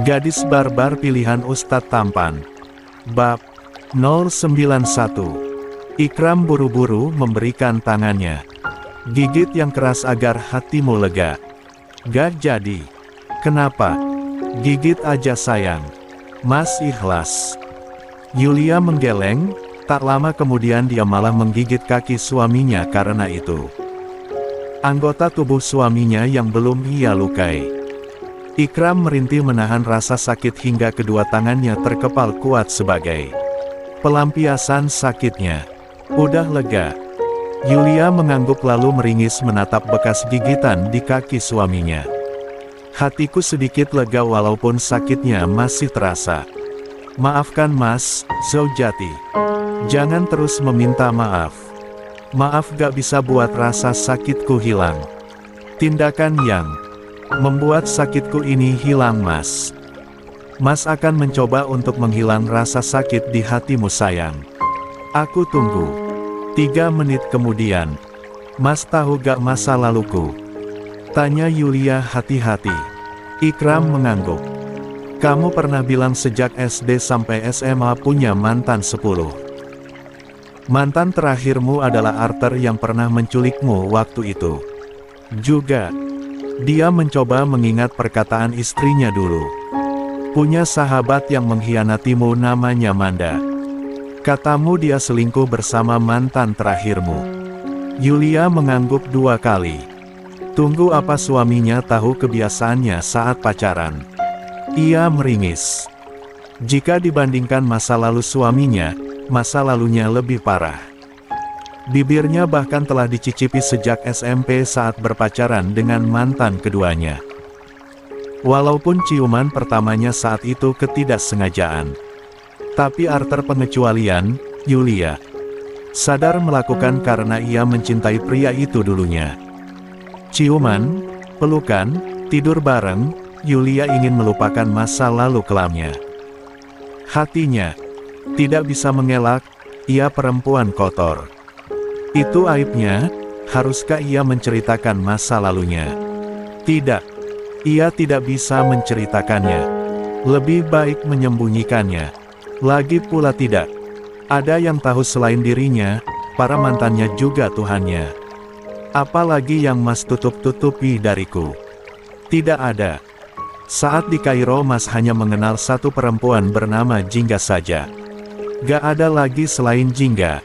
Gadis barbar pilihan Ustadz tampan. Bab 091. Ikram buru-buru memberikan tangannya. Gigit yang keras agar hatimu lega. Gak jadi. Kenapa? Gigit aja sayang. Mas ikhlas. Yulia menggeleng, tak lama kemudian dia malah menggigit kaki suaminya karena itu. Anggota tubuh suaminya yang belum ia lukai. Ikram merintih menahan rasa sakit hingga kedua tangannya terkepal kuat sebagai pelampiasan sakitnya. Udah lega. Yulia mengangguk lalu meringis menatap bekas gigitan di kaki suaminya. Hatiku sedikit lega walaupun sakitnya masih terasa. Maafkan Mas, Zaujati. Jangan terus meminta maaf. Maaf gak bisa buat rasa sakitku hilang. Tindakan yang membuat sakitku ini hilang Mas. Mas akan mencoba untuk menghilang rasa sakit di hatimu sayang. Aku tunggu. 3 menit kemudian. Mas tahu gak masa laluku? Tanya Yulia hati-hati. Ikram mengangguk. Kamu pernah bilang sejak SD sampai SMA punya mantan 10. Mantan terakhirmu adalah Arthur yang pernah menculikmu waktu itu. Juga. Dia mencoba mengingat perkataan istrinya dulu. Punya sahabat yang mengkhianatimu namanya Manda. Katamu dia selingkuh bersama mantan terakhirmu. Yulia mengangguk 2 kali. Tunggu apa suaminya tahu kebiasaannya saat pacaran? Ia meringis. Jika dibandingkan masa lalu suaminya, masa lalunya lebih parah. Bibirnya bahkan telah dicicipi sejak SMP saat berpacaran dengan mantan keduanya. Walaupun ciuman pertamanya saat itu ketidaksengajaan. Tapi Arthur pengecualian, Yulia sadar melakukan karena ia mencintai pria itu dulunya. Ciuman, pelukan, tidur bareng, Yulia ingin melupakan masa lalu kelamnya. Hatinya tidak bisa mengelak, ia perempuan kotor. Itu aibnya, haruskah ia menceritakan masa lalunya? Tidak. Ia tidak bisa menceritakannya. Lebih baik menyembunyikannya. Lagi pula tidak. Ada yang tahu selain dirinya, para mantannya juga Tuhannya. Apalagi yang Mas tutup-tutupi dariku? Tidak ada. Saat di Kairo Mas hanya mengenal satu perempuan bernama Jingga saja. Gak ada lagi selain Jingga.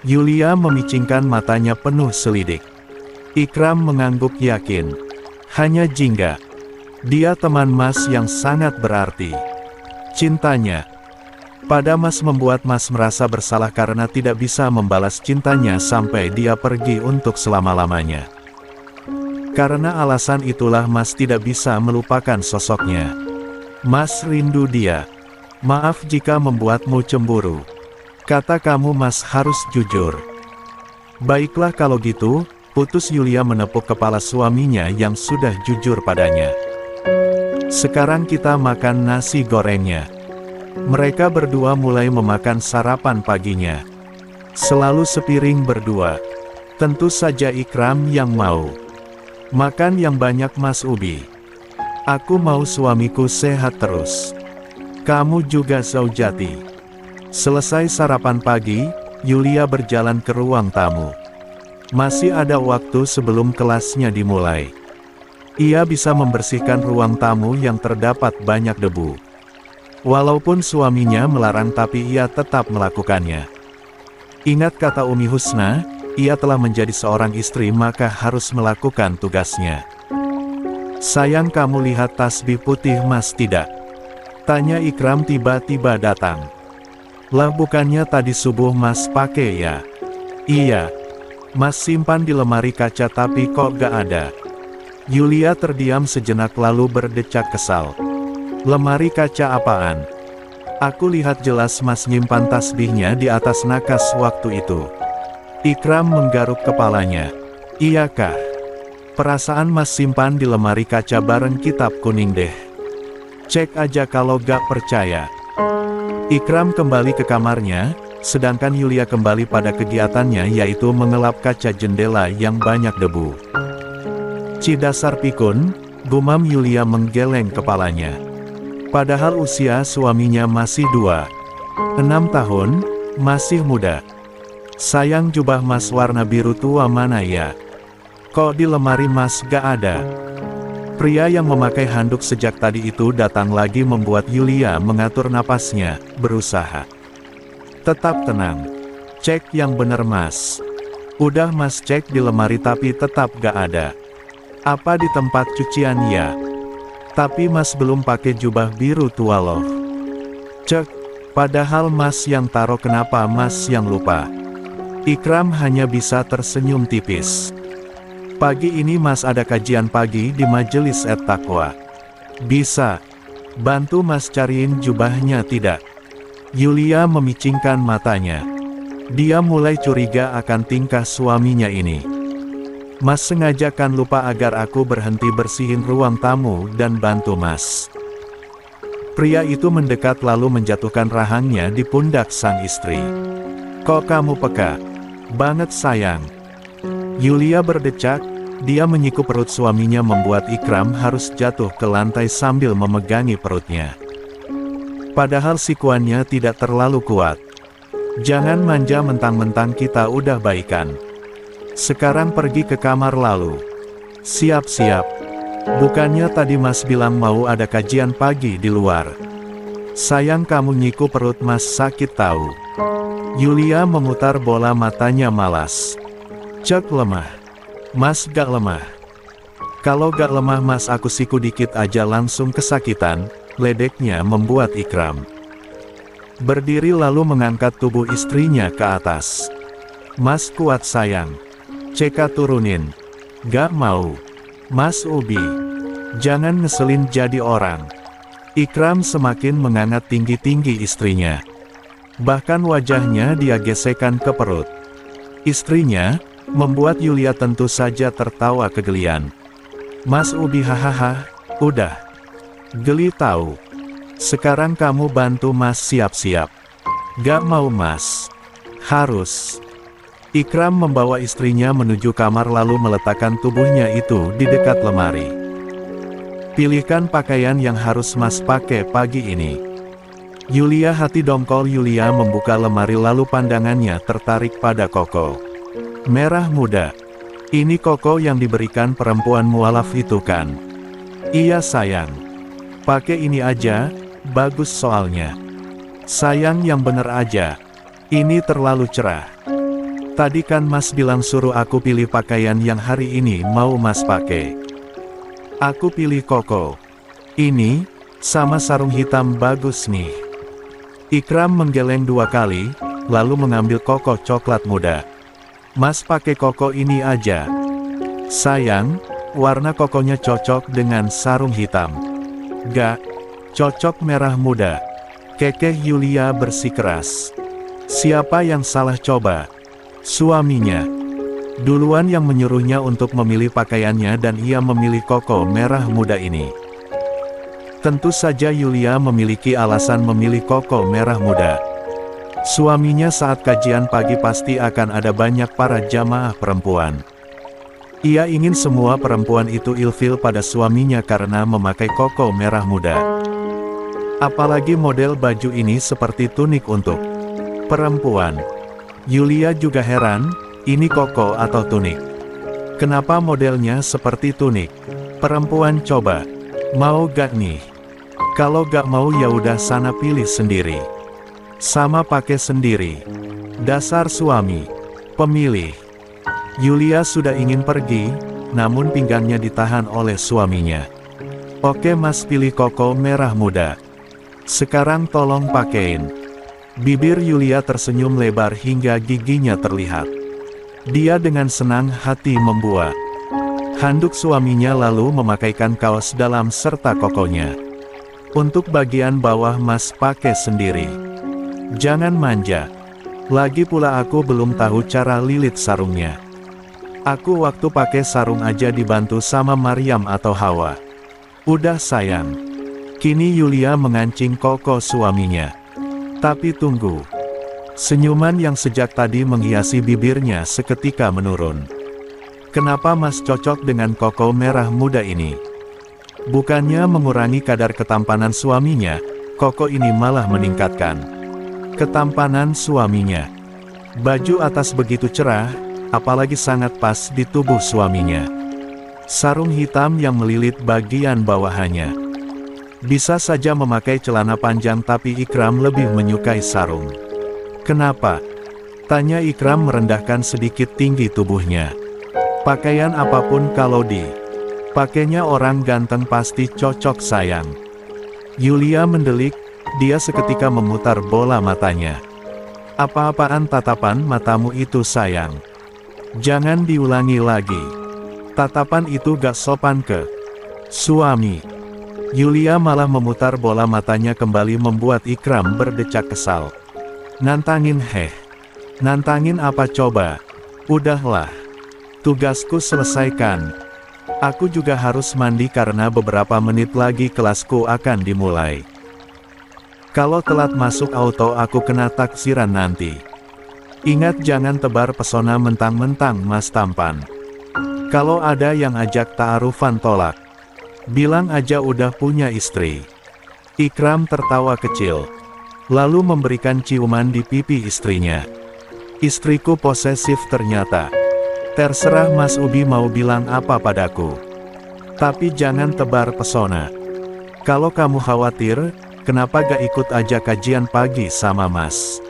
Yulia memicingkan matanya penuh selidik. Ikram mengangguk yakin. Hanya Jingga. Dia teman Mas yang sangat berarti. Cintanya pada Mas membuat Mas merasa bersalah karena tidak bisa membalas cintanya sampai dia pergi untuk selama-lamanya. Karena alasan itulah Mas tidak bisa melupakan sosoknya. Mas rindu dia. Maaf jika membuatmu cemburu. Kata kamu Mas harus jujur. Baiklah kalau gitu, putus. Yulia menepuk kepala suaminya yang sudah jujur padanya. Sekarang kita makan nasi gorengnya. Mereka berdua mulai memakan sarapan paginya. Selalu sepiring berdua. Tentu saja Ikram yang mau. Makan yang banyak Mas Ubi. Aku mau suamiku sehat terus. Kamu juga Zaujati. Selesai sarapan pagi, Yulia berjalan ke ruang tamu. Masih ada waktu sebelum kelasnya dimulai. Ia bisa membersihkan ruang tamu yang terdapat banyak debu. Walaupun suaminya melarang tapi ia tetap melakukannya. Ingat kata Umi Husna, ia telah menjadi seorang istri maka harus melakukan tugasnya. Sayang kamu lihat tasbih putih Mas tidak? Tanya Ikram tiba-tiba datang. Lah bukannya tadi subuh Mas pakai ya? Iya. Mas simpan di lemari kaca tapi kok gak ada? Yulia terdiam sejenak lalu berdecak kesal. Lemari kaca apaan? Aku lihat jelas Mas nyimpan tasbihnya di atas nakas waktu itu. Ikram menggaruk kepalanya. Iyakah? Perasaan Mas simpan di lemari kaca bareng kitab kuning deh. Cek aja kalau gak percaya. Ikram kembali ke kamarnya, sedangkan Yulia kembali pada kegiatannya yaitu mengelap kaca jendela yang banyak debu. Ci dasar pikun, gumam Yulia menggeleng kepalanya. Padahal usia suaminya masih 26 tahun, masih muda. Sayang, jubah Mas warna biru tua mana ya? Kok di lemari Mas gak ada? Pria yang memakai handuk sejak tadi itu datang lagi membuat Yulia mengatur napasnya, berusaha. Tetap tenang. Cek yang bener Mas. Udah Mas cek di lemari tapi tetap gak ada. Apa di tempat cucian ya? Tapi Mas belum pakai jubah biru tua loh. Cek, padahal Mas yang taruh, kenapa Mas yang lupa? Ikram hanya bisa tersenyum tipis. Pagi ini Mas ada kajian pagi di Majelis At-Taqwa. Bisa bantu Mas cariin jubahnya tidak? Yulia memicingkan matanya. Dia mulai curiga akan tingkah suaminya ini. Mas sengaja kan lupa agar aku berhenti bersihin ruang tamu dan bantu Mas. Pria itu mendekat lalu menjatuhkan rahangnya di pundak sang istri. Kok kamu peka banget sayang? Yulia berdecak, dia menyikup perut suaminya membuat Ikram harus jatuh ke lantai sambil memegangi perutnya. Padahal sikuannya tidak terlalu kuat. Jangan manja mentang-mentang kita udah baikan. Sekarang pergi ke kamar lalu. Siap-siap. Bukannya tadi Mas bilang mau ada kajian pagi di luar. Sayang, kamu nyiku perut Mas sakit tahu. Yulia memutar bola matanya malas. Cek lemah. Mas gak lemah. Kalau gak lemah Mas aku siku dikit aja langsung kesakitan, ledeknya membuat Ikram berdiri lalu mengangkat tubuh istrinya ke atas. Mas kuat sayang. Ceka turunin. Gak mau. Mas Ubi. Jangan ngeselin jadi orang. Ikram semakin mengangat tinggi-tinggi istrinya. Bahkan wajahnya dia gesekan ke perut istrinya, membuat Yulia tentu saja tertawa kegelian. Mas Ubi hahaha, udah. Geli tahu. Sekarang kamu bantu Mas siap-siap. Gak mau Mas. Harus. Ikram membawa istrinya menuju kamar lalu meletakkan tubuhnya itu di dekat lemari. Pilihkan pakaian yang harus Mas pakai pagi ini. Yulia hati dongkol. Yulia membuka lemari lalu pandangannya tertarik pada koko merah muda. Ini koko yang diberikan perempuan mualaf itu kan? Iya sayang. Pakai ini aja, bagus soalnya. Sayang yang bener aja. Ini terlalu cerah. Tadi kan Mas bilang suruh aku pilih pakaian yang hari ini mau Mas pakai. Aku pilih koko ini, sama sarung hitam bagus nih. Ikram menggeleng 2 kali, lalu mengambil koko coklat muda. Mas pakai koko ini aja. Sayang, warna kokonya cocok dengan sarung hitam. Gak, cocok merah muda. Kekeh Yulia bersikeras. Siapa yang salah coba? Suaminya. Duluan yang menyuruhnya untuk memilih pakaiannya dan ia memilih koko merah muda ini. Tentu saja Yulia memiliki alasan memilih koko merah muda. Suaminya saat kajian pagi pasti akan ada banyak para jamaah perempuan. Ia ingin semua perempuan itu ilfil pada suaminya karena memakai koko merah muda. Apalagi model baju ini seperti tunik untuk perempuan. Yulia juga heran, ini koko atau tunik? Kenapa modelnya seperti tunik? Perempuan coba. Mau gak nih? Kalau gak mau ya udah sana pilih sendiri. Sama pakai sendiri. Dasar suami pemilih. Yulia sudah ingin pergi, namun pinggangnya ditahan oleh suaminya. Oke Mas, pilih koko merah muda. Sekarang tolong pakein. Bibir Yulia tersenyum lebar hingga giginya terlihat. Dia dengan senang hati membuat handuk suaminya lalu memakaikan kaos dalam serta kokonya. Untuk bagian bawah Mas pakai sendiri. Jangan manja. Lagi pula aku belum tahu cara lilit sarungnya. Aku waktu pakai sarung aja dibantu sama Maryam atau Hawa. Udah sayang. Kini Yulia mengancing koko suaminya. Tapi tunggu. Senyuman yang sejak tadi menghiasi bibirnya seketika menurun. Kenapa Mas cocok dengan koko merah muda ini? Bukannya mengurangi kadar ketampanan suaminya, Koko ini malah meningkatkan ketampanan suaminya. Baju atas begitu cerah, apalagi sangat pas di tubuh suaminya. Sarung hitam yang melilit bagian bawahannya. Bisa saja memakai celana panjang tapi Ikram lebih menyukai sarung. Kenapa? Tanya Ikram merendahkan sedikit tinggi tubuhnya. Pakaian apapun kalau pakainya orang ganteng pasti cocok sayang. Yulia mendelik, dia seketika memutar bola matanya. Apa-apaan tatapan matamu itu sayang? Jangan diulangi lagi. Tatapan itu gak sopan ke suami. Yulia malah memutar bola matanya kembali membuat Ikram berdecak kesal. Nantangin Nantangin apa coba? Udahlah. Tugasku selesaikan. Aku juga harus mandi karena beberapa menit lagi kelasku akan dimulai. Kalau telat masuk auto aku kena taksiran nanti. Ingat jangan tebar pesona mentang-mentang mas tampan. Kalau ada yang ajak ta'arufan tolak. Bilang aja udah punya istri. Ikram tertawa kecil. Lalu memberikan ciuman di pipi istrinya. Istriku posesif ternyata. Terserah Mas Ubi mau bilang apa padaku. Tapi jangan tebar pesona. Kalau kamu khawatir, kenapa gak ikut aja kajian pagi sama Mas?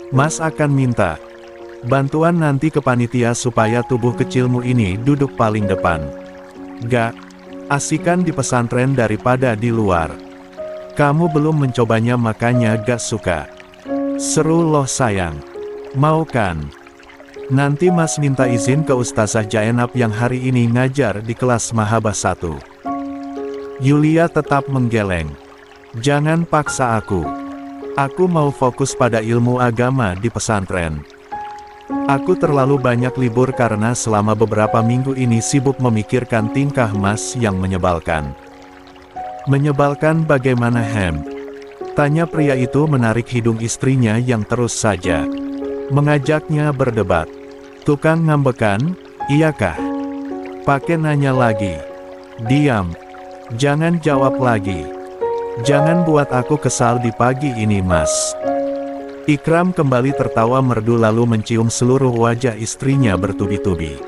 Mas akan minta bantuan nanti ke panitia supaya tubuh kecilmu ini duduk paling depan. Gak, asikan di pesantren daripada di luar. Kamu belum mencobanya makanya gak suka. Seru loh sayang. Mau kan? Nanti Mas minta izin ke Ustazah Jainab yang hari ini ngajar di kelas Mahabah 1. Yulia tetap menggeleng. Jangan paksa aku. Aku mau fokus pada ilmu agama di pesantren. Aku terlalu banyak libur karena selama beberapa minggu ini sibuk memikirkan tingkah Mas yang menyebalkan. Menyebalkan bagaimana Tanya pria itu menarik hidung istrinya yang terus saja mengajaknya berdebat. Tukang ngambekan, iyakah? Pakai nanya lagi. Diam. Jangan jawab lagi. Jangan buat aku kesal di pagi ini Mas. Ikram kembali tertawa merdu lalu mencium seluruh wajah istrinya bertubi-tubi.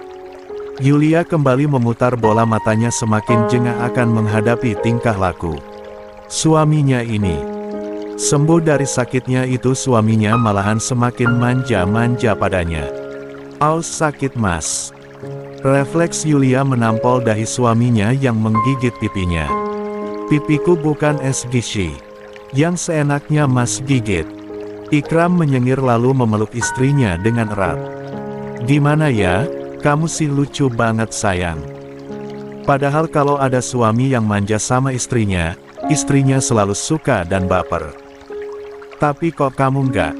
Yulia kembali memutar bola matanya semakin jengah akan menghadapi tingkah laku suaminya ini. Sembuh dari sakitnya itu suaminya malahan semakin manja-manja padanya. Aus sakit Mas. Refleks Yulia menampol dahi suaminya yang menggigit pipinya. Pipiku bukan es gishi. Yang seenaknya Mas gigit. Ikram menyengir lalu memeluk istrinya dengan erat. Gimana ya, kamu sih lucu banget sayang. Padahal kalau ada suami yang manja sama istrinya selalu suka dan baper. Tapi kok kamu enggak?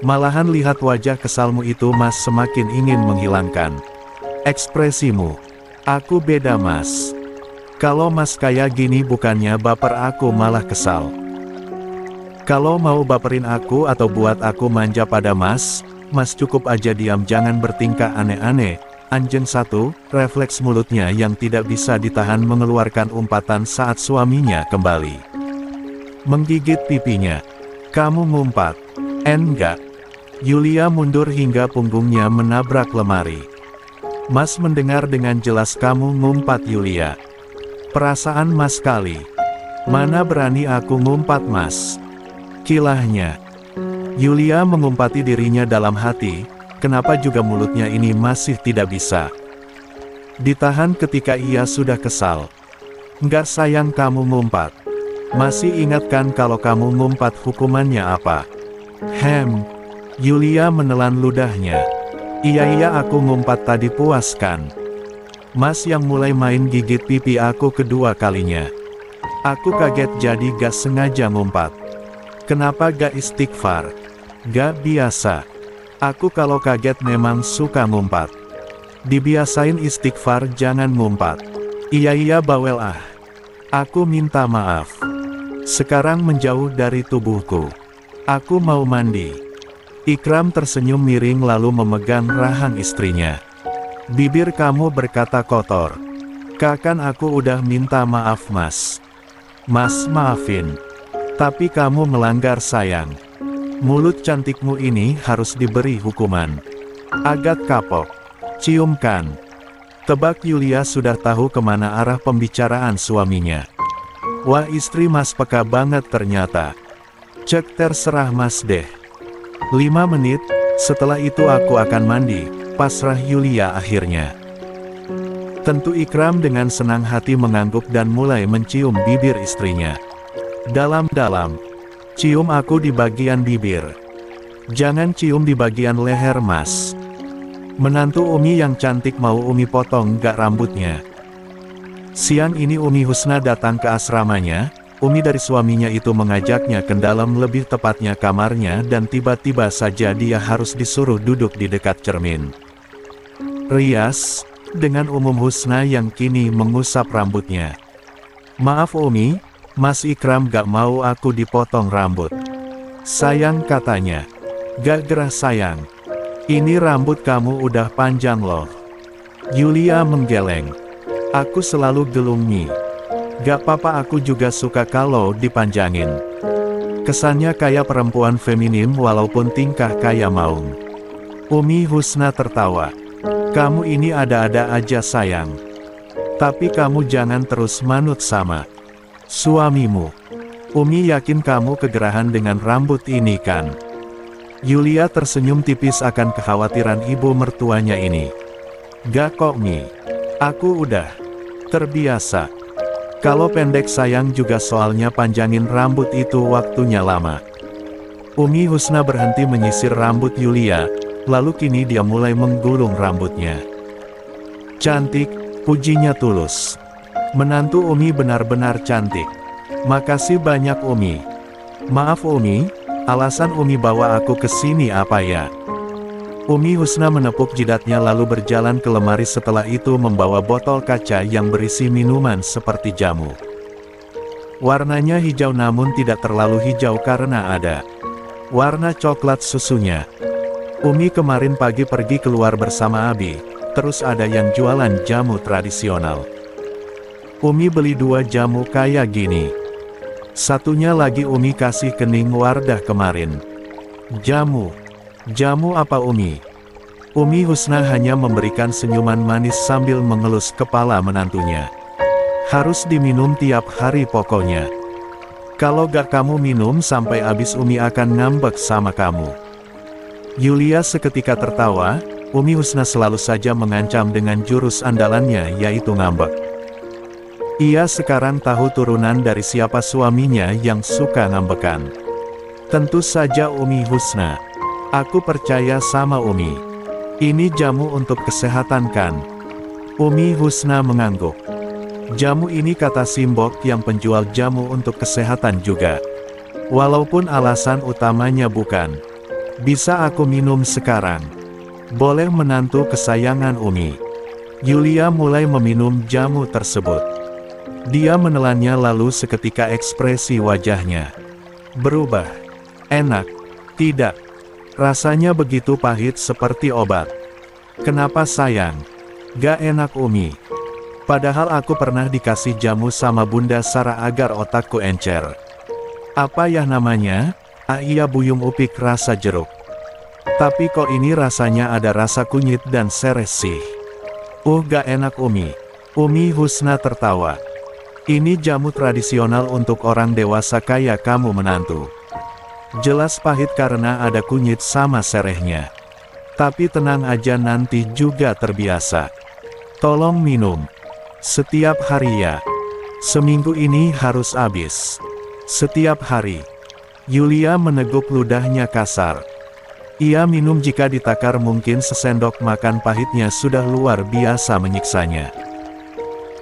Malahan lihat wajah kesalmu itu Mas semakin ingin menghilangkan ekspresimu. Aku beda Mas. Kalau Mas kayak gini bukannya baper aku malah kesal. Kalau mau baperin aku atau buat aku manja pada Mas cukup aja diam jangan bertingkah aneh-aneh. Anjing satu, refleks mulutnya yang tidak bisa ditahan mengeluarkan umpatan saat suaminya kembali menggigit pipinya. Kamu ngumpat. Enggak. Yulia mundur hingga punggungnya menabrak lemari. Mas mendengar dengan jelas kamu ngumpat Yulia. Perasaan Mas kali. Mana berani aku ngumpat Mas. Kilahnya. Yulia mengumpati dirinya dalam hati, kenapa juga mulutnya ini masih tidak bisa ditahan ketika ia sudah kesal. Enggak sayang kamu ngumpat. Masih ingatkan kalau kamu ngumpat hukumannya apa? Yulia menelan ludahnya. Iya aku ngumpat tadi puas kan? Mas yang mulai main gigit pipi aku kedua kalinya. Aku kaget jadi gak sengaja ngumpat. Kenapa gak istighfar? Gak biasa. Aku kalau kaget memang suka ngumpat. Dibiasain istighfar jangan ngumpat. Iya bawel ah. Aku minta maaf. Sekarang menjauh dari tubuhku. Aku mau mandi. Ikram tersenyum miring lalu memegang rahang istrinya. Bibir kamu berkata kotor. Kan aku udah minta maaf mas. Mas maafin. Tapi kamu melanggar sayang. Mulut cantikmu ini harus diberi hukuman. Agak kapok. Ciumkan. Tebak Yulia sudah tahu kemana arah pembicaraan suaminya. Wah istri mas peka banget ternyata. Cek terserah mas deh. 5 menit, setelah itu aku akan mandi, pasrah Yulia akhirnya. Tentu Ikram dengan senang hati mengangguk dan mulai mencium bibir istrinya. Dalam-dalam. Cium aku di bagian bibir. Jangan cium di bagian leher mas. Menantu Umi yang cantik mau Umi potong gak rambutnya. Siang ini Umi Husna datang ke asramanya. Umi dari suaminya itu mengajaknya ke dalam, lebih tepatnya kamarnya, dan tiba-tiba saja dia harus disuruh duduk di dekat cermin. Rias, dengan umum Husna yang kini mengusap rambutnya. Maaf Umi, Mas Ikram gak mau aku dipotong rambut. Sayang katanya. Gak gerah sayang. Ini rambut kamu udah panjang loh. Yulia menggeleng. Aku selalu gelumi. Gak apa-apa, aku juga suka kalau dipanjangin. Kesannya kayak perempuan feminim walaupun tingkah kayak maung. Umi Husna tertawa. Kamu ini ada-ada aja sayang. Tapi kamu jangan terus manut sama suamimu. Umi yakin kamu kegerahan dengan rambut ini kan? Yulia tersenyum tipis akan kekhawatiran ibu mertuanya ini. Gak kok Mi. Aku udah terbiasa. Kalau pendek sayang juga, soalnya panjangin rambut itu waktunya lama. Umi Husna berhenti menyisir rambut Yulia. Lalu kini dia mulai menggulung rambutnya. Cantik, pujinya tulus. Menantu Umi benar-benar cantik. Makasih banyak Umi. Maaf Umi, alasan Umi bawa aku ke sini apa ya? Umi Husna menepuk jidatnya lalu berjalan ke lemari, setelah itu membawa botol kaca yang berisi minuman seperti jamu. Warnanya hijau namun tidak terlalu hijau karena ada warna coklat susunya. Umi kemarin pagi pergi keluar bersama Abi, terus ada yang jualan jamu tradisional. Umi beli 2 jamu kayak gini. Satunya lagi Umi kasih ke Ning Wardah kemarin. Jamu apa Umi? Umi Husna hanya memberikan senyuman manis sambil mengelus kepala menantunya. Harus diminum tiap hari pokoknya. Kalau gak kamu minum sampai habis Umi akan ngambek sama kamu. Yulia seketika tertawa. Umi Husna selalu saja mengancam dengan jurus andalannya, yaitu ngambek. Ia sekarang tahu turunan dari siapa suaminya yang suka ngambekan. Tentu saja Umi Husna. Aku percaya sama Umi. Ini jamu untuk kesehatan kan? Umi Husna mengangguk. Jamu ini kata Simbok yang penjual jamu untuk kesehatan juga. Walaupun alasan utamanya bukan. Bisa aku minum sekarang? Boleh menantu kesayangan Umi. Yulia mulai meminum jamu tersebut. Dia menelannya lalu seketika ekspresi wajahnya berubah. Enak? Tidak. Rasanya begitu pahit seperti obat. Kenapa sayang? Gak enak Umi. Padahal aku pernah dikasih jamu sama Bunda Sarah agar otakku encer. Apa ya namanya? Iya buyung upik rasa jeruk. Tapi kok ini rasanya ada rasa kunyit dan seres sih. Gak enak Umi. Umi Husna tertawa. Ini jamu tradisional untuk orang dewasa kayak kamu menantu. Jelas pahit karena ada kunyit sama serehnya. Tapi tenang aja, nanti juga terbiasa. Tolong minum. Setiap hari ya. Seminggu ini harus habis. Setiap hari. Yulia meneguk ludahnya kasar. Ia minum jika ditakar mungkin sesendok makan pahitnya sudah luar biasa menyiksanya.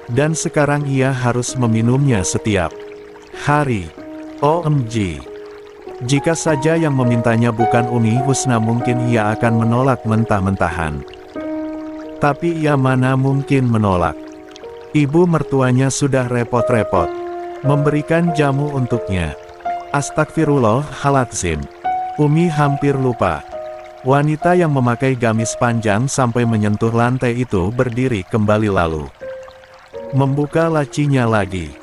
Dan sekarang ia harus meminumnya setiap hari. OMG. Jika saja yang memintanya bukan Umi Husna mungkin ia akan menolak mentah-mentahan. Tapi ia mana mungkin menolak. Ibu mertuanya sudah repot-repot memberikan jamu untuknya. Astagfirullahaladzim. Umi hampir lupa. Wanita yang memakai gamis panjang sampai menyentuh lantai itu berdiri kembali lalu membuka lacinya lagi.